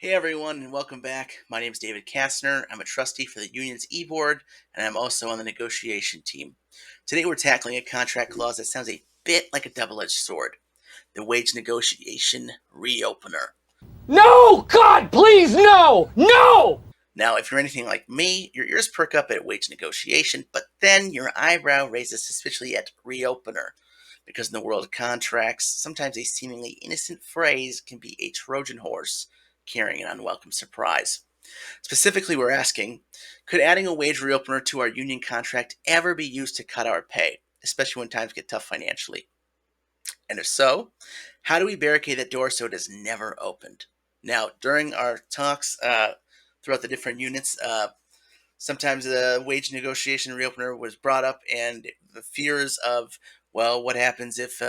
Hey everyone, and welcome back. My name is David Kastner. I'm a trustee for the union's e-board, and I'm also on the negotiation team. Today we're tackling a contract clause that sounds a bit like a double-edged sword, the wage negotiation reopener. No! God, please, no! No! Now, if you're anything like me, your ears perk up at wage negotiation, but then your eyebrow raises suspiciously at reopener. Because in the world of contracts, sometimes a seemingly innocent phrase can be a Trojan horse carrying an unwelcome surprise. Specifically, we're asking, could adding a wage reopener to our union contract ever be used to cut our pay, especially when times get tough financially? And if so, how do we barricade that door so it is never opened? Now, during our talks throughout the different units, sometimes the wage negotiation reopener was brought up, and the fears of, well, what happens if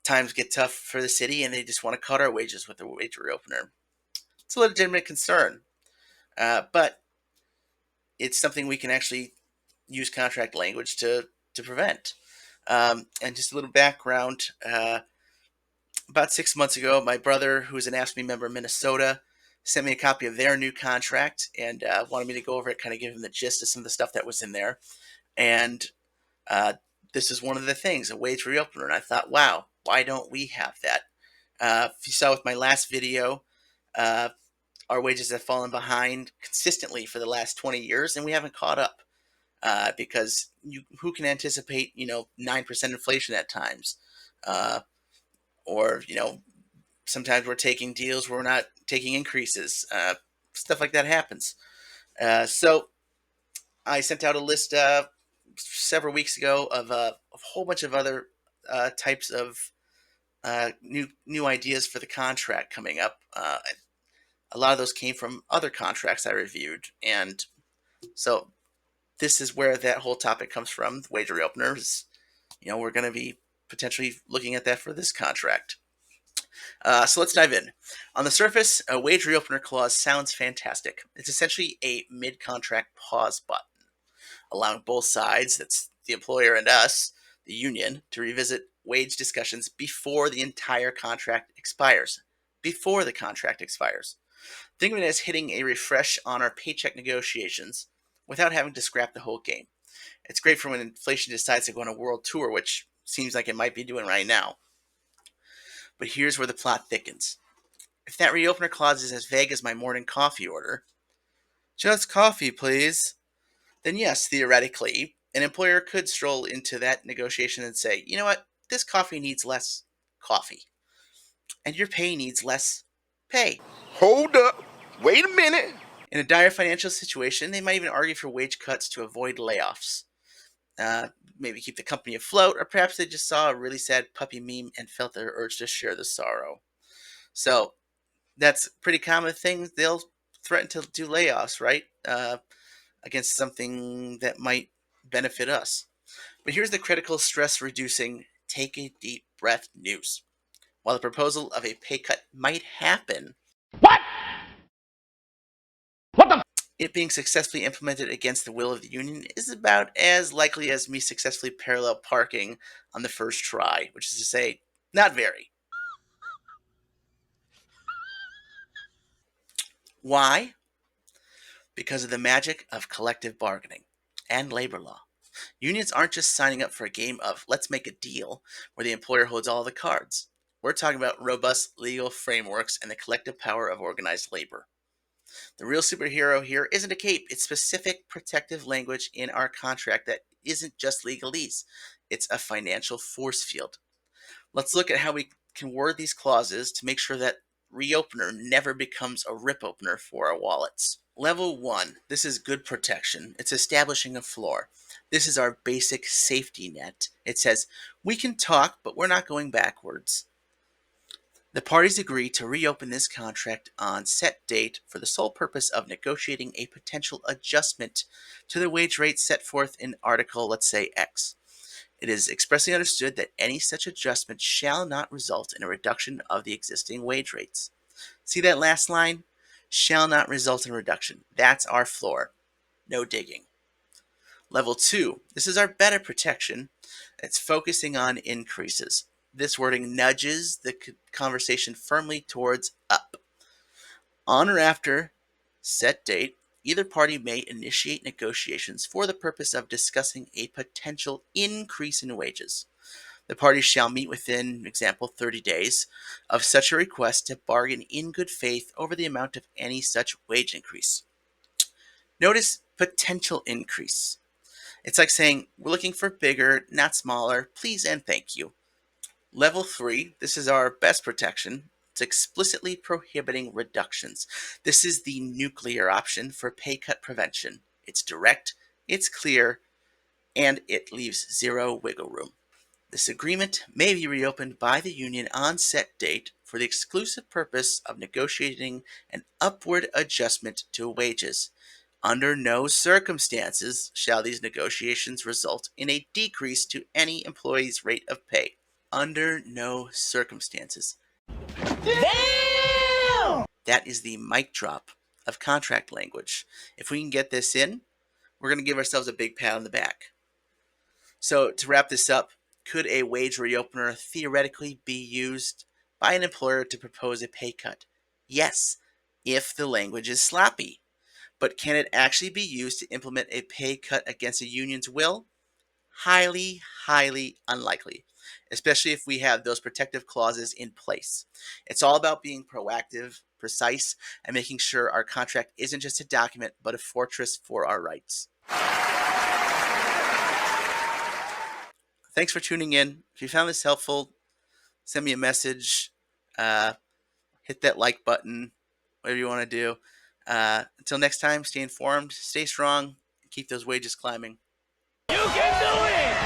times get tough for the city and they just want to cut our wages with the wage reopener? It's a legitimate concern, but it's something we can actually use contract language to prevent. And just a little background, about 6 months ago, my brother, who is an AFSCME member in Minnesota, sent me a copy of their new contract and wanted me to go over it, kind of give him the gist of some of the stuff that was in there. And uh, this is one of the things, a wage reopener. And I thought, wow, why don't we have that? If you saw with my last video, uh, our wages have fallen behind consistently for the last 20 years, and we haven't caught up because who can anticipate, 9% inflation at times? Or, sometimes we're taking deals where we're not taking increases. Stuff like that happens. So I sent out a list several weeks ago of a whole bunch of other types of new ideas for the contract coming up. A lot of those came from other contracts I reviewed, and so this is where that whole topic comes from. Wage reopeners. We're going to be potentially looking at that for this contract. So let's dive in. On the surface, a wage reopener clause sounds fantastic. It's essentially a mid-contract pause button, allowing both sides, that's the employer and us, the union, to revisit wage discussions before the entire contract expires. Before the contract expires. Think of it as hitting a refresh on our paycheck negotiations without having to scrap the whole game. It's great for when inflation decides to go on a world tour, which seems like it might be doing right now. But here's where the plot thickens. If that reopener clause is as vague as my morning coffee order, just coffee, please, then yes, theoretically, an employer could stroll into that negotiation and say, you know what, this coffee needs less coffee, and your pay needs less pay. Hold up. Wait a minute. In a dire financial situation, they might even argue for wage cuts to avoid layoffs. Maybe keep the company afloat, or perhaps they just saw a really sad puppy meme and felt the urge to share the sorrow. So that's a pretty common thing. They'll threaten to do layoffs, right? Against something that might benefit us. But here's the critical stress reducing, take a deep breath news. While the proposal of a pay cut might happen, What? What the? it being successfully implemented against the will of the union is about as likely as me successfully parallel parking on the first try, which is to say, not very. Why? Because of the magic of collective bargaining and labor law. Unions aren't just signing up for a game of let's make a deal where the employer holds all the cards. We're talking about robust legal frameworks and the collective power of organized labor. The real superhero here isn't a cape, it's specific protective language in our contract that isn't just legalese, it's a financial force field. Let's look at how we can word these clauses to make sure that reopener never becomes a rip opener for our wallets. Level 1, this is good protection. It's establishing a floor. This is our basic safety net. It says, we can talk, but we're not going backwards. The parties agree to reopen this contract on set date for the sole purpose of negotiating a potential adjustment to the wage rate set forth in Article, let's say, X. It is expressly understood that any such adjustment shall not result in a reduction of the existing wage rates. See that last line? Shall not result in reduction. That's our floor. No digging. Level 2. This is our better protection. It's focusing on increases. This wording nudges the conversation firmly towards up. On or after set date, either party may initiate negotiations for the purpose of discussing a potential increase in wages. The parties shall meet within, example, 30 days of such a request to bargain in good faith over the amount of any such wage increase. Notice potential increase. It's like saying, we're looking for bigger, not smaller, please and thank you. Level 3, this is our best protection. It's explicitly prohibiting reductions. This is the nuclear option for pay cut prevention. It's direct, it's clear, and it leaves zero wiggle room. This agreement may be reopened by the union on set date for the exclusive purpose of negotiating an upward adjustment to wages. Under no circumstances shall these negotiations result in a decrease to any employee's rate of pay. Under no circumstances. Damn! That is the mic drop of contract language. If we can get this in, we're going to give ourselves a big pat on the back. So to wrap this up, could a wage reopener theoretically be used by an employer to propose a pay cut? Yes, if the language is sloppy. But can it actually be used to implement a pay cut against a union's will? Highly, highly unlikely, especially if we have those protective clauses in place. It's all about being proactive, precise, and making sure our contract isn't just a document, but a fortress for our rights. Thanks for tuning in. If you found this helpful, send me a message, hit that like button, whatever you want to do. Until next time, stay informed, stay strong, keep those wages climbing. You can do it!